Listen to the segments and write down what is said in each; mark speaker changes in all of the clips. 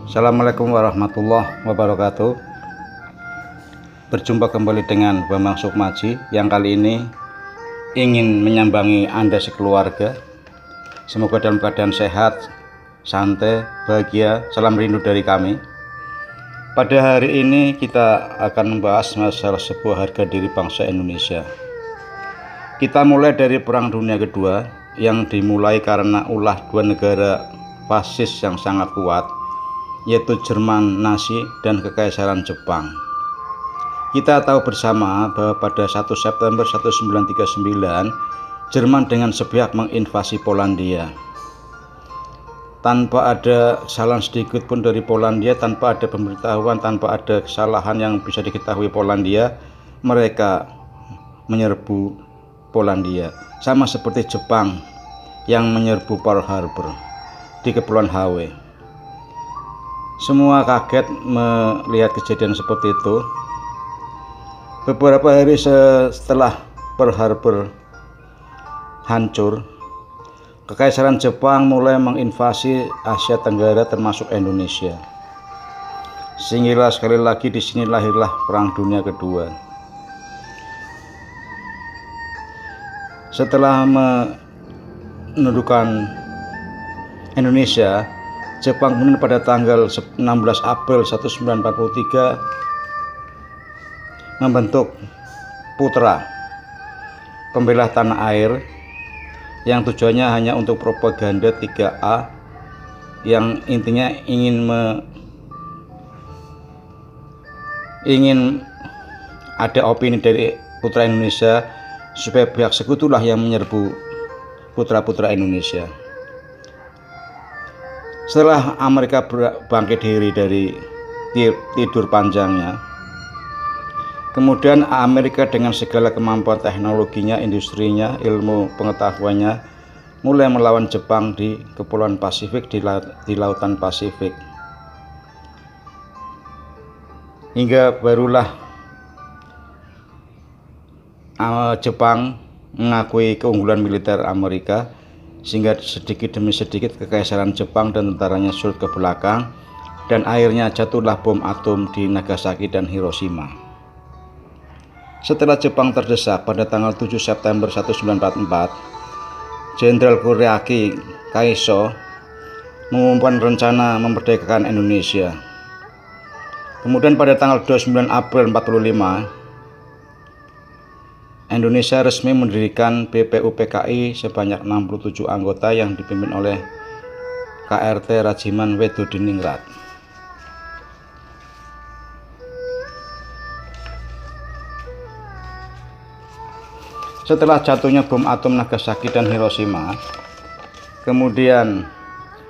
Speaker 1: Assalamualaikum warahmatullahi wabarakatuh. Berjumpa kembali dengan Bambang Sukmaji yang kali ini ingin menyambangi Anda sekeluarga. Semoga dalam keadaan sehat, santai, bahagia. Salam rindu dari kami. Pada hari ini kita akan membahas masalah sebuah harga diri bangsa Indonesia. Kita mulai dari Perang Dunia Kedua yang dimulai karena ulah dua negara fasis yang sangat kuat, yaitu Jerman Nazi dan Kekaisaran Jepang. Kita tahu bersama bahwa pada 1 September 1939 Jerman dengan sepihak menginvasi Polandia. Tanpa ada kesalahan sedikit pun dari Polandia, tanpa ada pemberitahuan, tanpa ada kesalahan yang bisa diketahui Polandia, mereka menyerbu Polandia. Sama seperti Jepang yang menyerbu Pearl Harbor di Kepulauan Hawaii. Semua kaget melihat kejadian seperti itu. Beberapa hari setelah Pearl Harbor hancur, Kekaisaran Jepang mulai menginvasi Asia Tenggara termasuk Indonesia. Sehingga sekali lagi di sini lahirlah Perang Dunia Kedua. Setelah menundukkan Indonesia, Jepang kemudian pada tanggal 16 April 1943 membentuk Putra, Pembela Tanah Air, yang tujuannya hanya untuk propaganda 3A, yang intinya ingin ada opini dari putra Indonesia supaya pihak sekutulah yang menyerbu putra-putra Indonesia. Setelah Amerika bangkit diri dari tidur panjangnya, kemudian Amerika dengan segala kemampuan teknologinya, industrinya, ilmu pengetahuannya mulai melawan Jepang di Kepulauan Pasifik, di Lautan Pasifik. Hingga barulah Jepang mengakui keunggulan militer Amerika, sehingga sedikit demi sedikit Kekaisaran Jepang dan tentaranya surut ke belakang, dan akhirnya jatuhlah bom atom di Nagasaki dan Hiroshima. Setelah Jepang terdesak pada tanggal 7 September 1944, Jenderal Kuriaki Kaiso mengumumkan rencana memerdekakan Indonesia. Kemudian pada tanggal 29 April 1945, Indonesia resmi mendirikan BPUPKI sebanyak 67 anggota yang dipimpin oleh KRT Rajiman Wedodiningrat. Setelah jatuhnya bom atom Nagasaki dan Hiroshima, kemudian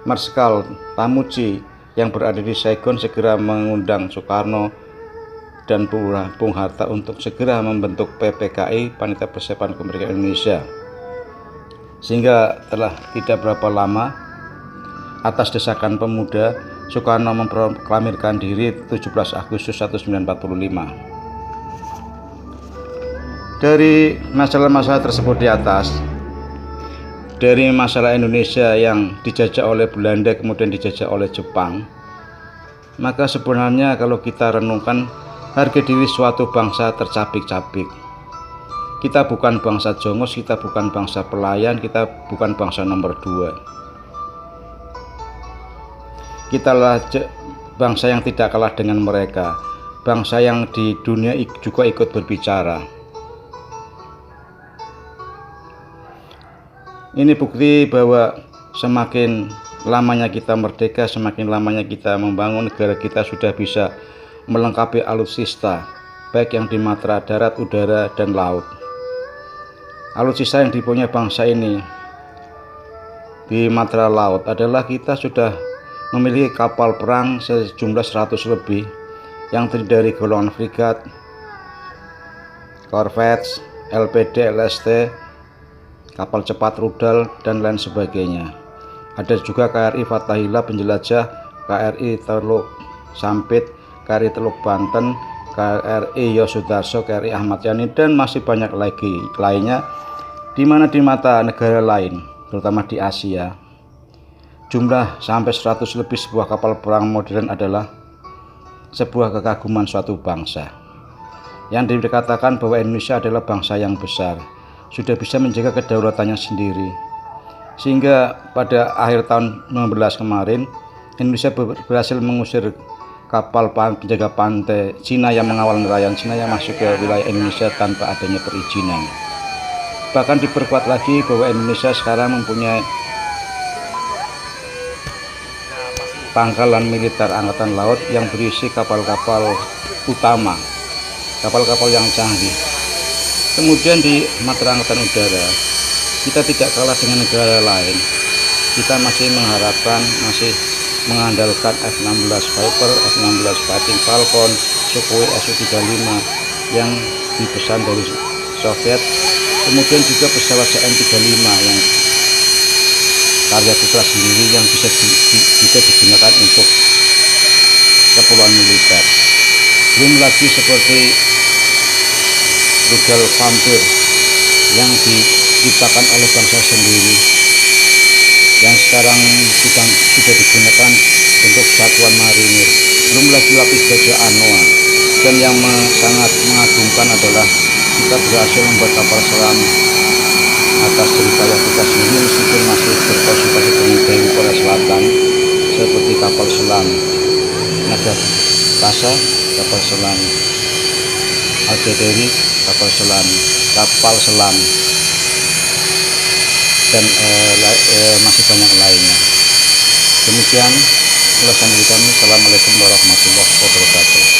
Speaker 1: Marskal Tamuji yang berada di Saigon segera mengundang Soekarno dan Bung Hatta untuk segera membentuk PPKI, Panitia Persiapan Kemerdekaan Indonesia. Sehingga telah tidak berapa lama, atas desakan pemuda, Soekarno memproklamirkan diri 17 Agustus 1945. Dari masalah-masalah tersebut di atas, dari masalah Indonesia yang dijajah oleh Belanda kemudian dijajah oleh Jepang, maka sebenarnya kalau kita renungkan, harga diri suatu bangsa tercabik-cabik. Kita bukan bangsa jongos, kita bukan bangsa pelayan, kita bukan bangsa nomor 2. Kitalah bangsa yang tidak kalah dengan mereka, bangsa yang di dunia juga ikut berbicara. Ini bukti bahwa semakin lamanya kita merdeka, semakin lamanya kita membangun negara kita sudah bisa melengkapi alutsista, baik yang di matra darat, udara, dan laut. Alutsista yang dipunyai bangsa ini di matra laut adalah kita sudah memiliki kapal perang sejumlah 100 lebih yang terdiri dari golongan frigat, korvets, LPD, LST, kapal cepat rudal, dan lain sebagainya. Ada juga KRI Fathahillah penjelajah, KRI Teluk Sampit, KRI Teluk Banten, KRI Yosudarso, KRI Ahmad Yani, dan masih banyak lagi lainnya, di mana di mata negara lain, terutama di Asia, jumlah sampai 100 lebih sebuah kapal perang modern adalah sebuah kekaguman suatu bangsa. Yang dikatakan bahwa Indonesia adalah bangsa yang besar, sudah bisa menjaga kedaulatannya sendiri. Sehingga pada akhir tahun 2016 kemarin, Indonesia berhasil mengusir kapal penjaga pantai Cina yang mengawal nelayan Cina yang masuk ke wilayah Indonesia tanpa adanya perizinan. Bahkan diperkuat lagi bahwa Indonesia sekarang mempunyai pangkalan militer angkatan laut yang berisi kapal-kapal utama, kapal-kapal yang canggih. Kemudian di matra angkatan udara, kita tidak kalah dengan negara lain. Kita masih mengharapkan, masih mengandalkan F-16 Viper, F-16 Fighting Falcon, Sukhoi Su-35 yang dipesan dari Soviet. Kemudian juga pesawat CN-35 yang karya putra sendiri yang bisa digunakan untuk keperluan militer. Belum lagi seperti rudal vampir yang diciptakan oleh bangsa sendiri, yang sekarang sudah digunakan untuk satuan marinir. Belum lagi lapis baja Anoa. Dan yang sangat mengagumkan adalah kita berhasil membuat kapal selam atas jeripaya kita sendiri, meskipun masih berkonsultasi dengan TNI Korea Selatan, seperti kapal selam Nagasaki, kapal selam Algeria, kapal selam dan masih banyak lainnya. Demikian ulasan dari kami. Assalamualaikum warahmatullahi wabarakatuh.